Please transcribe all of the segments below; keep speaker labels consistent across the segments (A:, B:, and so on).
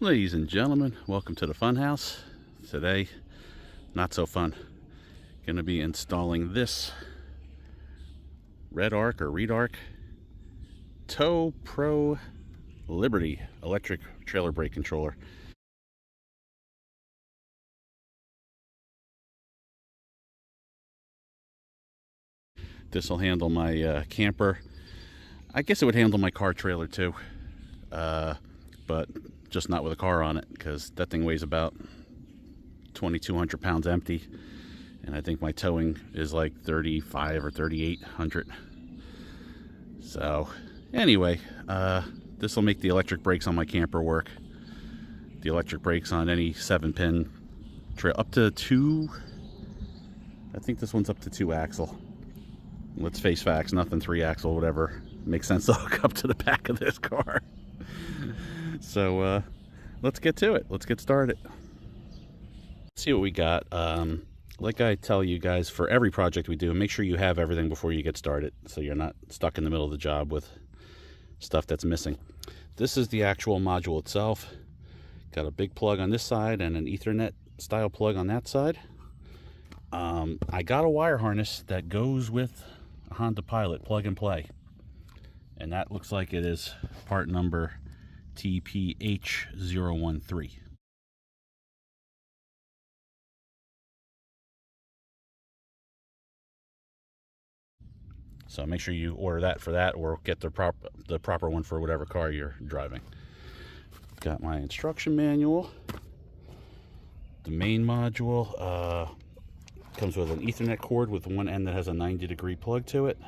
A: Ladies and gentlemen, welcome to the Funhouse. Today, not so fun. Gonna be installing this Redarc Tow Pro Liberty electric trailer brake controller. This will handle my camper. I guess it would handle my car trailer too, but just not with a car on it, because that thing weighs about 2,200 pounds empty, and I think my towing is like 35 or 3,800. So anyway, this will make the electric brakes on my camper work. The electric brakes on any 7-pin trail up to 2. I think this one's up to 2 axle. Let's face facts, nothing 3 axle, whatever makes sense to hook up to the back of this car. So let's get to it. Let's get started. Let's see what we got. Like I tell you guys, for every project we do, make sure you have everything before you get started, so you're not stuck in the middle of the job with stuff that's missing. This is the actual module itself. Got a big plug on this side and an Ethernet style plug on that side. I got a wire harness that goes with a Honda Pilot plug and play, and that looks like it is part number TPH013. So make sure you order that for that, or get the proper one for whatever car you're driving. Got my instruction manual. The main module comes with an Ethernet cord with one end that has a 90-degree plug to it,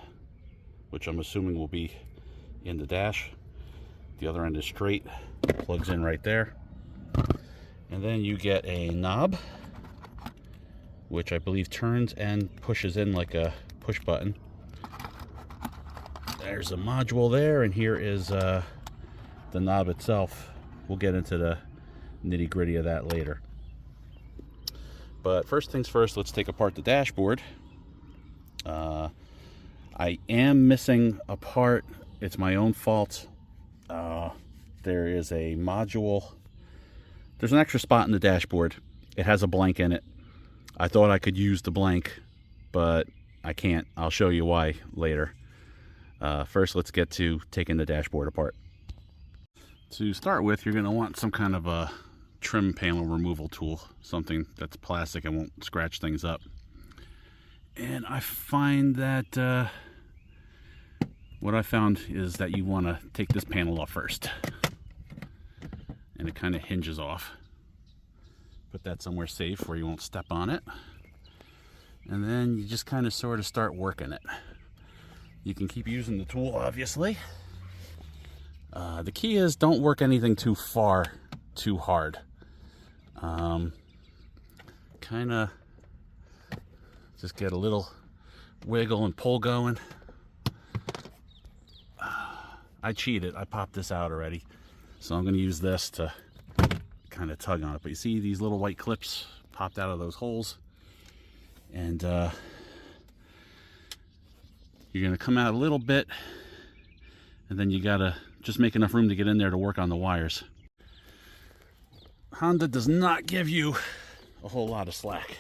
A: which I'm assuming will be in the dash. The other end is straight, plugs in right there. And then you get a knob, which I believe turns and pushes in like a push button. There's a module there, and here is the knob itself. We'll get into the nitty-gritty of that later. But first things first, let's take apart the dashboard. I am missing a part. It's my own fault. There is a module. There's an extra spot in the dashboard. It has a blank in it. I thought I could use the blank, but I can't. I'll show you why later. First, let's get to taking the dashboard apart. To start with, you're going to want some kind of a trim panel removal tool, something that's plastic and won't scratch things up. And I find that what I found is that you want to take this panel off first, and it kind of hinges off. Put that somewhere safe where you won't step on it, and then you just kind of sort of start working it. You can keep using the tool, obviously. The key is don't work anything too far, too hard. Kind of just get a little wiggle and pull going. I cheated. I popped this out already, so I'm going to use this to kind of tug on it. But you see these little white clips popped out of those holes, and you're going to come out a little bit, and then you got to just make enough room to get in there to work on the wires. Honda does not give you a whole lot of slack.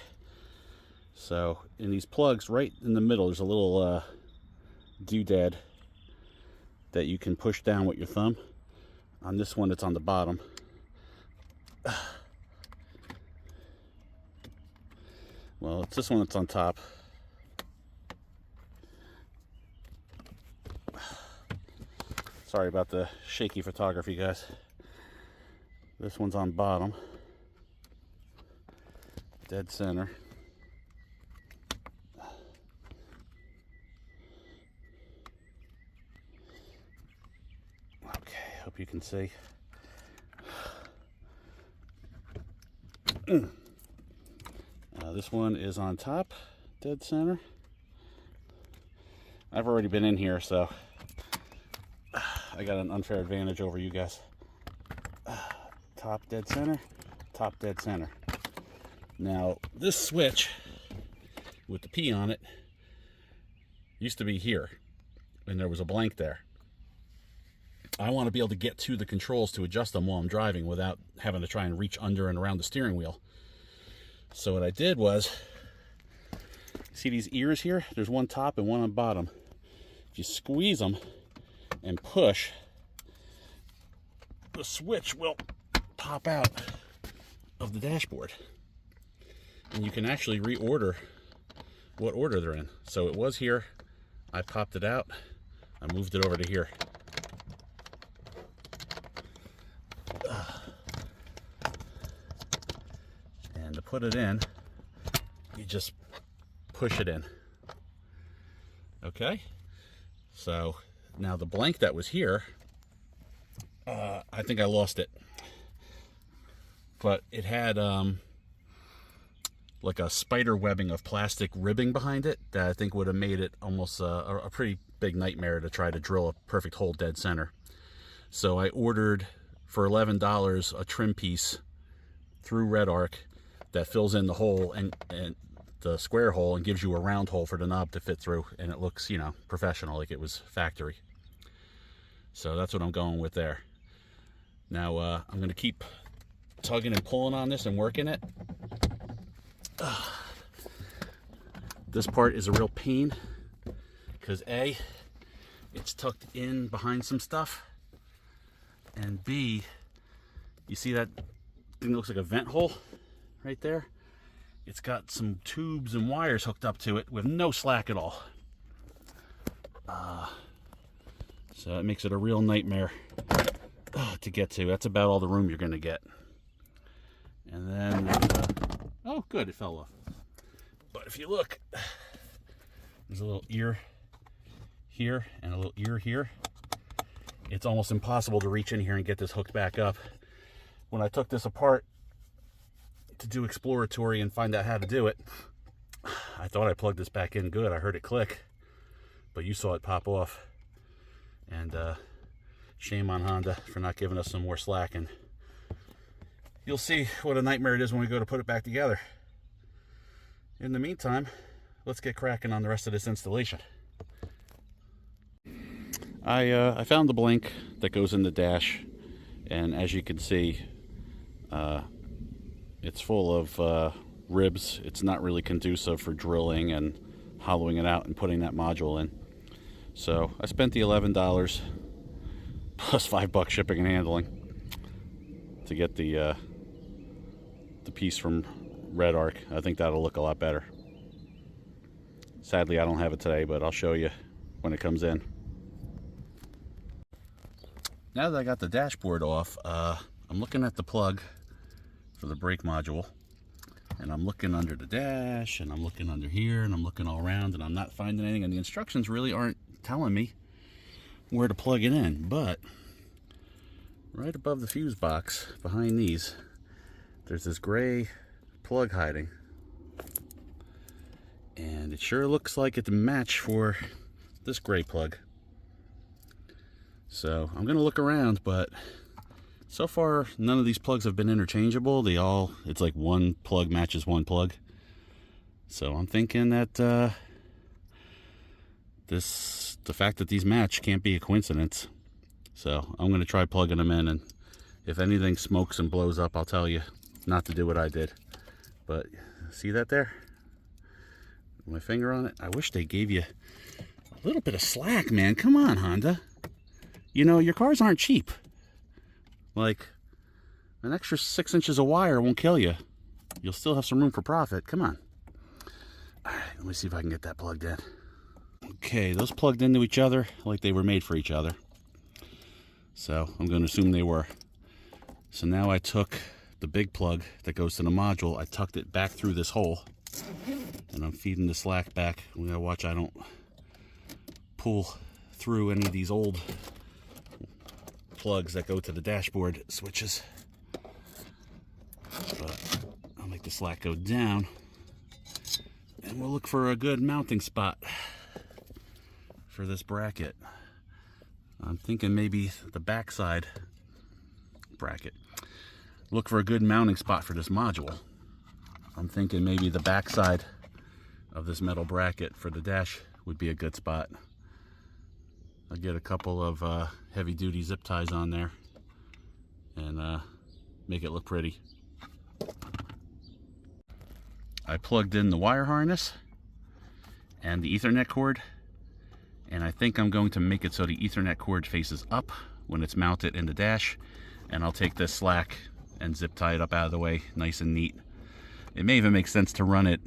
A: So in these plugs right in the middle, there's a little doodad that you can push down with your thumb. On this one, it's on the bottom. Well, it's this one that's on top. Sorry about the shaky photography, guys. This one's on bottom, dead center. Okay, hope you can see. This one is on top, dead center. I've already been in here, so I got an unfair advantage over you guys. Top dead center, top dead center. Now, this switch with the P on it used to be here, and there was a blank there. I want to be able to get to the controls to adjust them while I'm driving without having to try and reach under and around the steering wheel. So what I did was, see these ears here? There's one top and one on bottom. If you squeeze them and push, the switch will pop out of the dashboard. And you can actually reorder what order they're in. So it was here, I popped it out, I moved it over to here. And to put it in, you just push it in. Okay? So now the blank that was here, I think I lost it. But it had like a spider webbing of plastic ribbing behind it that I think would have made it almost a pretty big nightmare to try to drill a perfect hole dead center. So I ordered for $11 a trim piece through RedArc that fills in the hole and the square hole and gives you a round hole for the knob to fit through, and it looks, you know, professional, like it was factory. So that's what I'm going with there. Now I'm going to keep tugging and pulling on this and working it. This part is a real pain because A, it's tucked in behind some stuff, and B, you see that thing that looks like a vent hole right there? It's got some tubes and wires hooked up to it with no slack at all. So it makes it a real nightmare to get to. That's about all the room you're going to get. And then, oh good, it fell off. But if you look, there's a little ear here and a little ear here. It's almost impossible to reach in here and get this hooked back up. When I took this apart to do exploratory and find out how to do it, I thought I plugged this back in good. I heard it click, but you saw it pop off. And shame on Honda for not giving us some more slack. And you'll see what a nightmare it is when we go to put it back together. In the meantime, let's get cracking on the rest of this installation. I found the blank that goes in the dash, and as you can see, it's full of ribs. It's not really conducive for drilling and hollowing it out and putting that module in. So I spent the $11 plus $5 shipping and handling to get the piece from RedArc. I think that'll look a lot better. Sadly, I don't have it today, but I'll show you when it comes in. Now that I got the dashboard off, I'm looking at the plug for the brake module, and I'm looking under the dash, and I'm looking under here, and I'm looking all around, and I'm not finding anything, and the instructions really aren't telling me where to plug it in. But right above the fuse box behind these, there's this gray plug hiding, and it sure looks like it's a match for this gray plug. So I'm gonna look around, but so far none of these plugs have been interchangeable. It's like one plug matches one plug. So I'm thinking that the fact that these match can't be a coincidence. So I'm gonna try plugging them in, and if anything smokes and blows up, I'll tell you not to do what I did. But see that there? My finger on it. I wish they gave you a little bit of slack, man. Come on, Honda. You know, your cars aren't cheap. Like, an extra 6 inches of wire won't kill you. You'll still have some room for profit. Come on. All right, let me see if I can get that plugged in. Okay, those plugged into each other like they were made for each other. So I'm going to assume they were. So now I took the big plug that goes to the module, I tucked it back through this hole, and I'm feeding the slack back. We gotta watch I don't pull through any of these old plugs that go to the dashboard switches. But I'll make the slack go down, and we'll look for a good mounting spot for this bracket. I'm thinking maybe the backside bracket. Look for a good mounting spot for this module. I'm thinking maybe the backside of this metal bracket for the dash would be a good spot. I'll get a couple of heavy duty zip ties on there and make it look pretty. I plugged in the wire harness and the Ethernet cord, and I think I'm going to make it so the Ethernet cord faces up when it's mounted in the dash, and I'll take this slack and zip tie it up out of the way nice and neat. It may even make sense to run it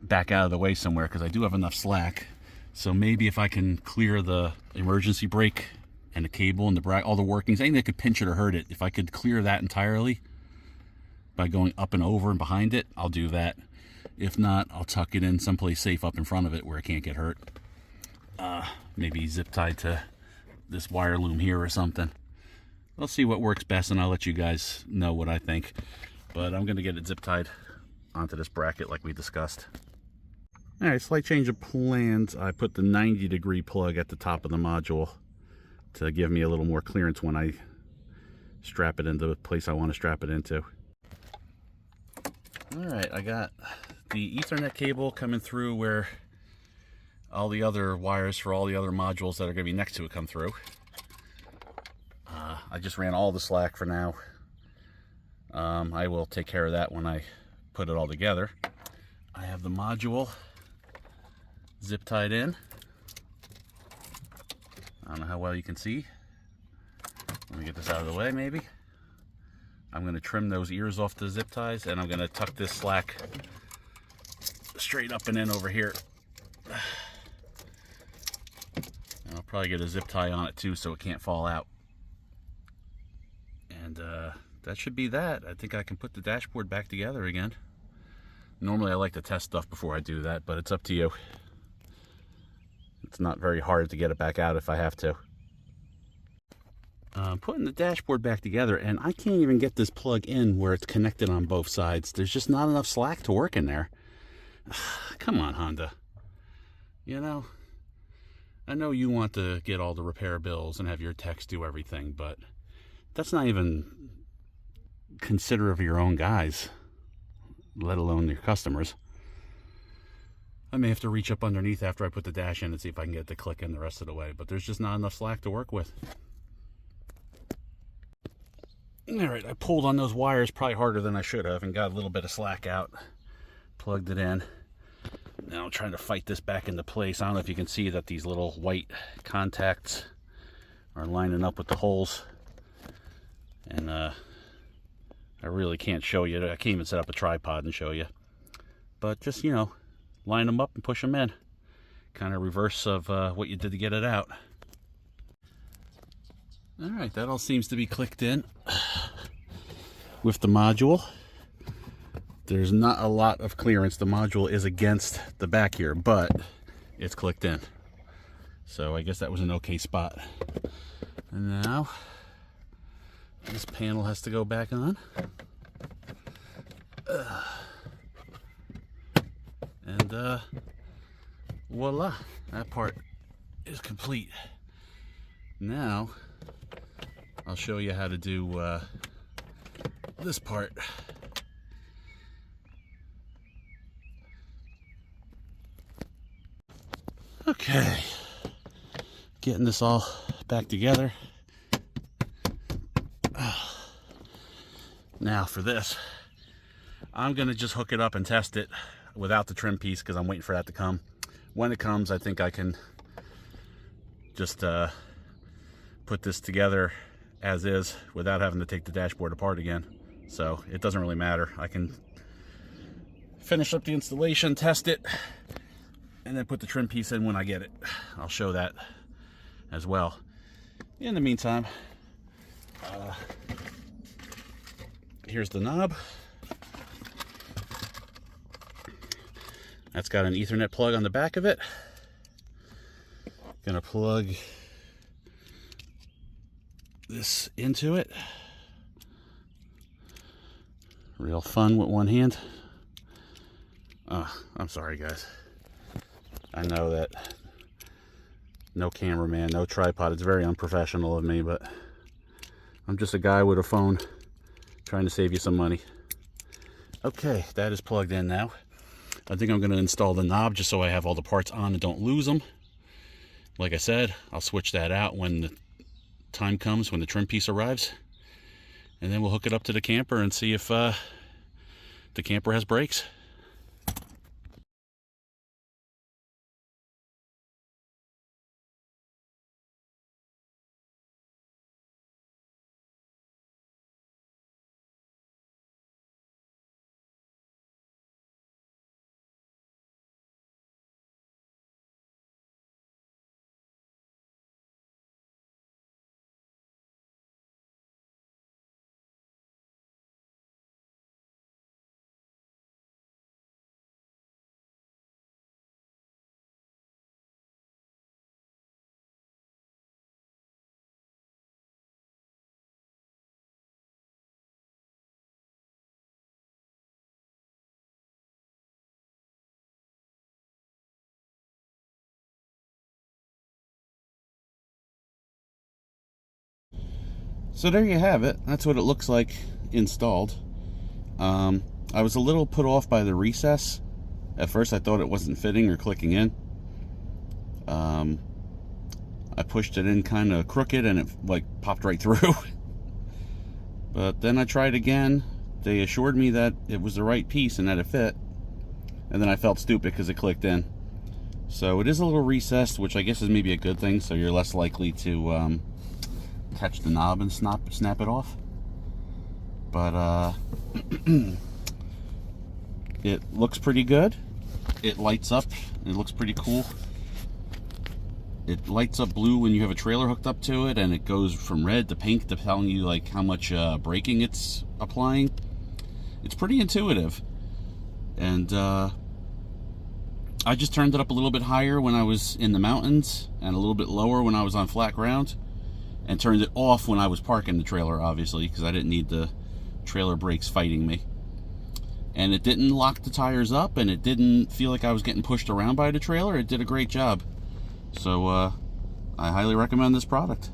A: back out of the way somewhere, because I do have enough slack. So maybe if I can clear the emergency brake and the cable and the all the workings, anything that could pinch it or hurt it, if I could clear that entirely by going up and over and behind it, I'll do that. If not, I'll tuck it in someplace safe up in front of it where it can't get hurt. Maybe zip tied to this wire loom here or something. I'll see what works best, and I'll let you guys know what I think. But I'm going to get it zip tied onto this bracket like we discussed. Alright, slight change of plans. I put the 90-degree plug at the top of the module to give me a little more clearance when I strap it into the place I want to strap it into. Alright, I got the Ethernet cable coming through where all the other wires for all the other modules that are going to be next to it come through. I just ran all the slack for now. I will take care of that when I put it all together. I have the module zip tied in. I don't know how well you can see. Let me get this out of the way maybe. I'm going to trim those ears off the zip ties, and I'm going to tuck this slack straight up and in over here. And I'll probably get a zip tie on it too so it can't fall out. And that should be that. I think I can put the dashboard back together again. Normally I like to test stuff before I do that, but it's up to you. It's not very hard to get it back out if I have to. Putting the dashboard back together, and I can't even get this plug in where it's connected on both sides. There's just not enough slack to work in there. Come on, Honda. You know, I know you want to get all the repair bills and have your techs do everything, but that's not even considerate of your own guys, let alone your customers. I may have to reach up underneath after I put the dash in and see if I can get it to click in the rest of the way, but there's just not enough slack to work with. Alright, I pulled on those wires probably harder than I should have and got a little bit of slack out. Plugged it in. Now I'm trying to fight this back into place. I don't know if you can see that these little white contacts are lining up with the holes. And I really can't show you. I can't even set up a tripod and show you. But just, you know, line them up and push them in. Kind of reverse of what you did to get it out. Alright, that all seems to be clicked in with the module. There's not a lot of clearance. The module is against the back here, but it's clicked in. So I guess that was an okay spot. And now this panel has to go back on. And voila, that part is complete. Now I'll show you how to do this part. Okay, getting this all back together. Now for this, I'm gonna just hook it up and test it without the trim piece because I'm waiting for that to come. When it comes, I think I can just put this together as is without having to take the dashboard apart again. So it doesn't really matter. I can finish up the installation, test it, and then put the trim piece in when I get it. I'll show that as well. In the meantime, here's the knob. That's got an Ethernet plug on the back of it. Gonna plug this into it. Real fun with one hand. I'm sorry guys. I know that no cameraman, no tripod, it's very unprofessional of me, but I'm just a guy with a phone trying to save you some money. Okay, that is plugged in now. I think I'm going to install the knob just so I have all the parts on and don't lose them Like I said, I'll switch that out when the time comes, when the trim piece arrives, and then we'll hook it up to the camper and see if the camper has brakes. So there you have it. That's what it looks like installed. I was a little put off by the recess. At first I thought it wasn't fitting or clicking in. I pushed it in kind of crooked and it like popped right through. But then I tried again. They assured me that it was the right piece and that it fit. And then I felt stupid because it clicked in. So it is a little recessed, which I guess is maybe a good thing, so you're less likely to catch the knob and snap it off. But it looks pretty good. It lights up. It looks pretty cool. It lights up blue when you have a trailer hooked up to it, and it goes from red to pink to telling you like how much braking it's applying. It's pretty intuitive. And I just turned it up a little bit higher when I was in the mountains and a little bit lower when I was on flat ground, and turned it off when I was parking the trailer, obviously, because I didn't need the trailer brakes fighting me. And it didn't lock the tires up, and it didn't feel like I was getting pushed around by the trailer. It did a great job. So I highly recommend this product.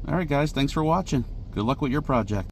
A: Alright guys, thanks for watching. Good luck with your project.